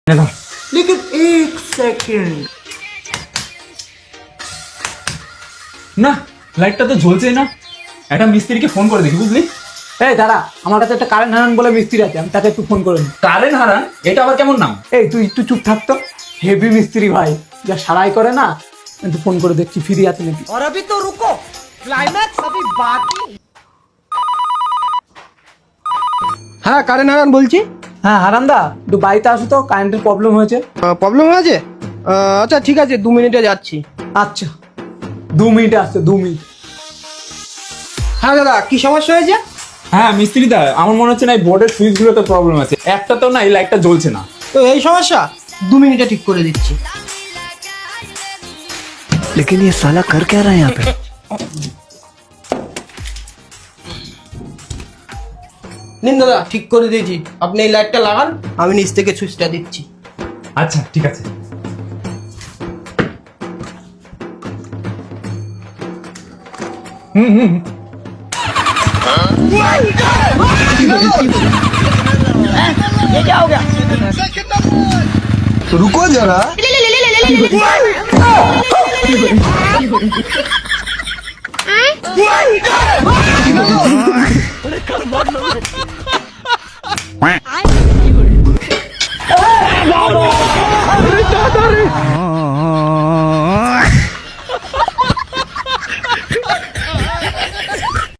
लेकिन एक सेकंड না, লাইটটা তো জ্বলছে না। একটা মিস্ত্রিকে ফোন করে দেখি, বুঝলি? এই দাঁড়া, আমার কাছে একটা কারেন্ট হারান বলে মিস্ত্রি আছে, আমি তাকে একটু ফোন করে নিই। কারেন্ট হারান? এটা আবার কেমন নাম? এই তুই একটু চুপ থাকতো, হেভি মিস্ত্রি ভাই, যা সারাই করে না। একটু ফোন করে দেখছি ফ্রি আছে নাকি। और अभी तो रुको, क्लाइमैक्स अभी बाकी। হ্যাঁ কারেন্ট হারান বলছি। হ্যাঁ হারান্দা, একটু বাড়িতে আসো তো, কারেন্টের প্রবলেম হয়েছে। প্রবলেম হয়েছে? আচ্ছা ঠিক আছে, 2 মিনিটে যাচ্ছি। আচ্ছা 2 মিনিটে আসছে, 2 মিনিট। হ্যাঁ দাদা, কি সমস্যা হয়েছে? হ্যাঁ মিস্ত্রি দা, আমার মনে হচ্ছে না এই বোর্ডের সুইচগুলোতে প্রবলেম আছে। একটা তো না, এই লাইটটা জ্বলছে না। তো এই সমস্যা 2 মিনিটে ঠিক করে দিচ্ছি। लेकिन ये साला कर क्या रहा है यहाँ पे? নিন দাদা, ঠিক করে দিয়েছি। আপনি এই লাইটটা লাগান, আমি নিচ থেকে সুইচটা দিচ্ছি। আচ্ছা ঠিক আছে। रुको जरा।